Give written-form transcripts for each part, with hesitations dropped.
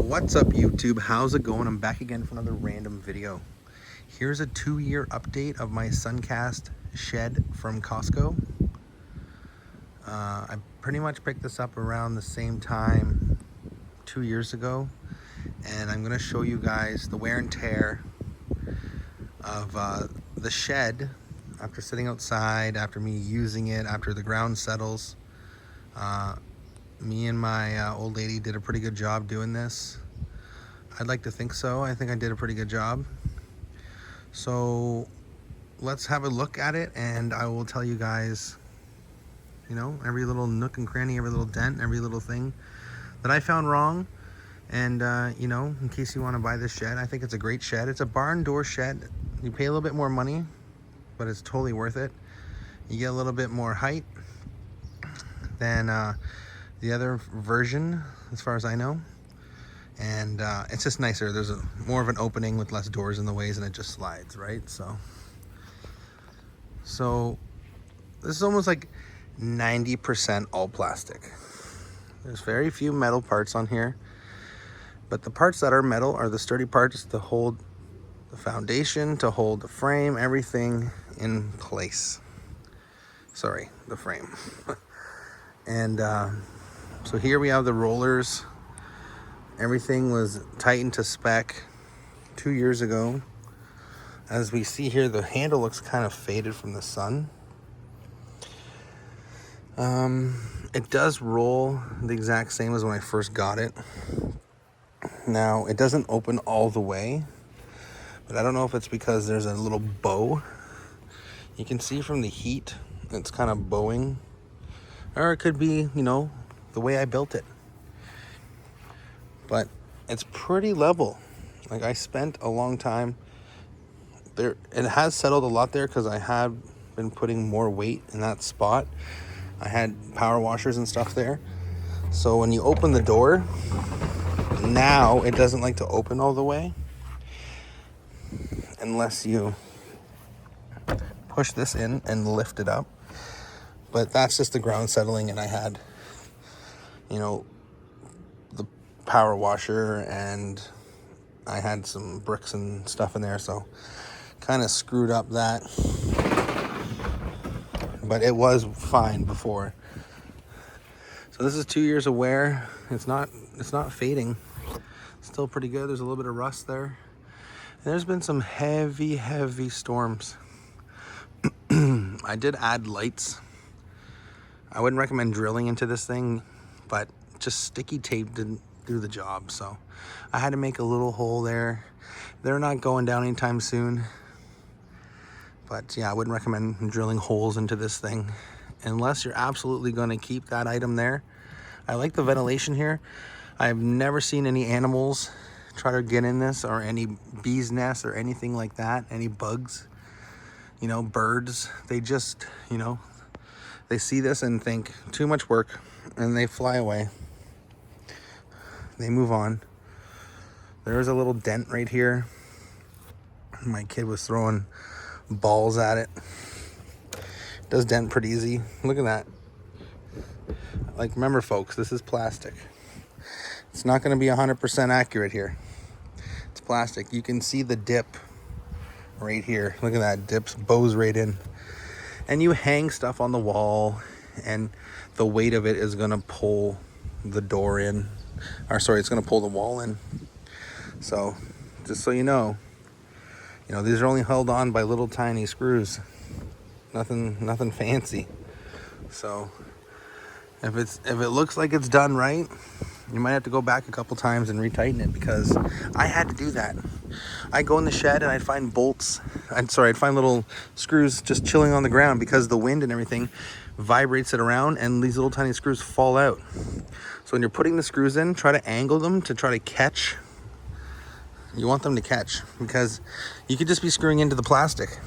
What's up, YouTube? How's it going? I'm back again for another random video. Here's a 2-year update of my Suncast shed from Costco. I pretty much picked this up around the same time 2 years ago, and I'm going to show you guys the wear and tear of the shed after sitting outside, after me using it, after the ground settles. Me and my old lady did a pretty good job doing this. I'd like to think so. I think I did a pretty good job. So let's have a look at it, and I will tell you guys, you know, every little nook and cranny, every little dent, every little thing that I found wrong. And you know, in case you want to buy this shed, I think it's a great shed. It's a barn door shed. You pay a little bit more money, but it's totally worth it. You get a little bit more height than the other version, as far as I know. And it's just nicer. There's more of an opening with less doors in the ways, and it just slides, right? So this is almost like 90% all plastic. There's very few metal parts on here, but the parts that are metal are the sturdy parts to hold the foundation, to hold the frame, everything in place. Sorry, the frame. And so here we have the rollers. Everything was tightened to spec 2 years ago. As we see here, the handle looks kind of faded from the sun. It does roll the exact same as when I first got it. Now, it doesn't open all the way, but I don't know if it's because there's a little bow. You can see from the heat, it's kind of bowing. Or it could be, you know, the way I built it. But it's pretty level. Like, I spent a long time there. It has settled a lot there because I have been putting more weight in that spot. I had power washers and stuff there. So when you open the door, now it doesn't like to open all the way unless you push this in and lift it up. But that's just the ground settling, and I had, you know, the power washer, and I had some bricks and stuff in there, so kind of screwed up that. But it was fine before. So this is 2 years of wear. It's not fading. It's still pretty good. There's a little bit of rust there. And there's been some heavy storms. I did add lights. I wouldn't recommend drilling into this thing, but just sticky tape didn't do the job. So I had to make a little hole there. They're not going down anytime soon. But yeah, I wouldn't recommend drilling holes into this thing unless you're absolutely going to keep that item there. I like the ventilation here. I've never seen any animals try to get in this, or any bees' nests or anything like that, any bugs, you know, birds. They just, you know, they see this and think too much work, and they fly away. They move on. There's a little dent right here. My kid was throwing balls at it. It does dent pretty easy. Look at that. Like, remember folks, this is plastic. It's not going to be 100% accurate here. It's plastic. You can see the dip right here. Look at that. Dips, bows right in. And you hang stuff on the wall, and the weight of it is going to pull the door in. Or sorry, it's going to pull the wall in. So just so you know, these are only held on by little tiny screws. Nothing fancy. So if it looks like it's done right, you might have to go back a couple times and retighten it, because I had to do that. I go in the shed and I'd find I'd find little screws just chilling on the ground because the wind and everything vibrates it around, and these little tiny screws fall out. So when you're putting the screws in, try to angle them to try to catch. You want them to catch, because you could just be screwing into the plastic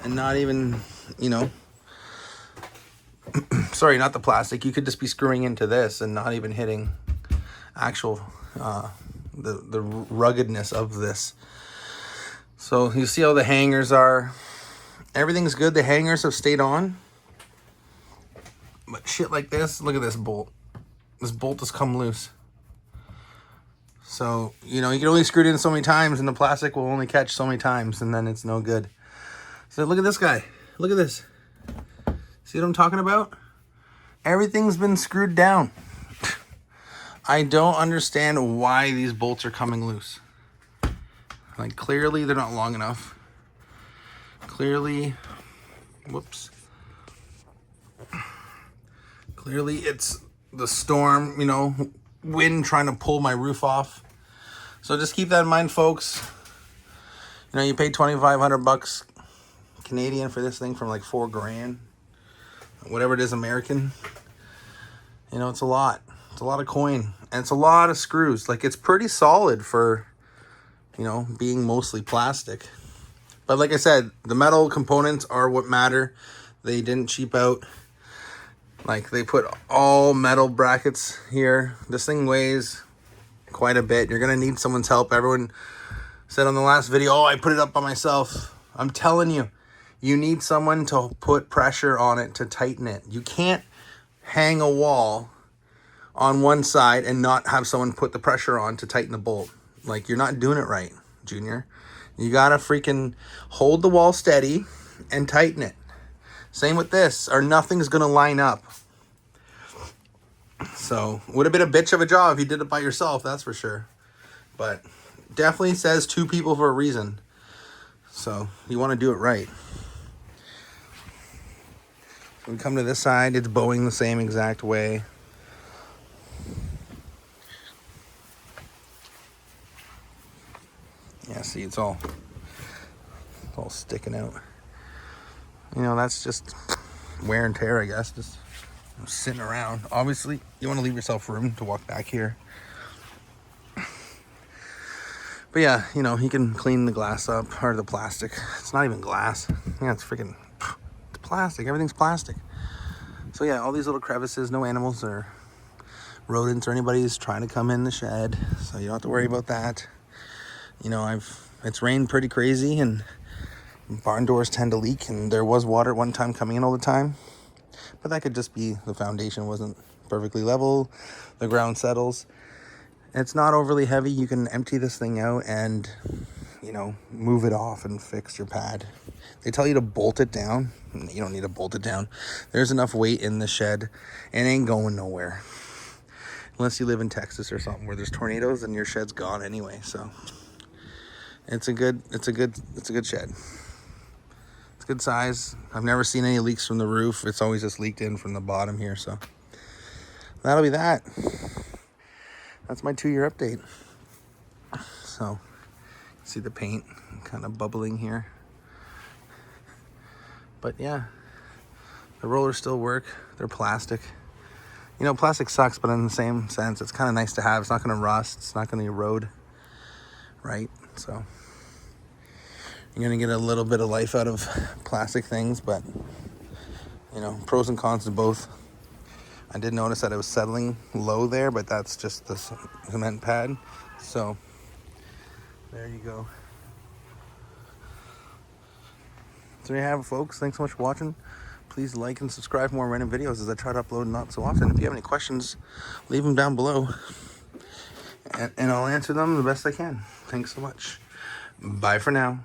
and not even, you know, sorry, not the plastic. You could just be screwing into this and not even hitting actual the ruggedness of this. So you see how the hangers are. Everything's good. The hangers have stayed on. But shit like this, look at this bolt. This bolt has come loose. So, you know, you can only screw it in so many times, and the plastic will only catch so many times, and then it's no good. So look at this guy. Look at this. See what I'm talking about? Everything's been screwed down. I don't understand why these bolts are coming loose. Like, clearly they're not long enough. Clearly, whoops. Clearly it's the storm, you know, wind trying to pull my roof off. So just keep that in mind, folks. You know, you paid $2,500 Canadian for this thing from like $4,000, whatever it is American. You know, it's a lot. It's a lot of coin, and it's a lot of screws. Like, it's pretty solid for, you know, being mostly plastic. But like I said, the metal components are what matter. They didn't cheap out. Like, they put all metal brackets here. This thing weighs quite a bit. You're gonna need someone's help. Everyone said on the last video, oh, I put it up by myself. I'm telling you, you need someone to put pressure on it to tighten it. You can't hang a wall on one side and not have someone put the pressure on to tighten the bolt. Like, you're not doing it right, Junior. You gotta freaking hold the wall steady and tighten it. Same with this, or nothing's gonna line up. So, would have been a bitch of a job if you did it by yourself, that's for sure. But definitely says 2 people for a reason. So, you want to do it right. When we come to this side, it's bowing the same exact way. Yeah, see, it's all sticking out. You know, that's just wear and tear, I guess. Just sitting around. Obviously, you want to leave yourself room to walk back here. But yeah, you know, you can clean the glass up, or the plastic. It's not even glass. Yeah, it's freaking, it's plastic. Everything's plastic. So yeah, all these little crevices, no animals or rodents or anybody's trying to come in the shed. So you don't have to worry about that. You know, it's rained pretty crazy, and barn doors tend to leak, and there was water at one time coming in all the time. But that could just be the foundation wasn't perfectly level. The ground settles. It's not overly heavy. You can empty this thing out and, you know, move it off and fix your pad. They tell you to bolt it down. You don't need to bolt it down. There's enough weight in the shed. It ain't going nowhere. Unless you live in Texas or something where there's tornadoes and your shed's gone anyway. So it's a good shed. It's good size. I've never seen any leaks from the roof. It's always just leaked in from the bottom here. So that'll be that. That's my 2-year update. So, see the paint kind of bubbling here. But yeah, the rollers still work. They're plastic. You know, plastic sucks, but in the same sense, it's kind of nice to have. It's not going to rust. It's not going to erode, right? So, you're going to get a little bit of life out of plastic things, but, you know, pros and cons to both. I did notice that it was settling low there, but that's just the cement pad. So, there you go. So there you have it, folks. Thanks so much for watching. Please like and subscribe for more random videos as I try to upload not so often. If you have any questions, leave them down below. And I'll answer them the best I can. Thanks so much. Bye for now.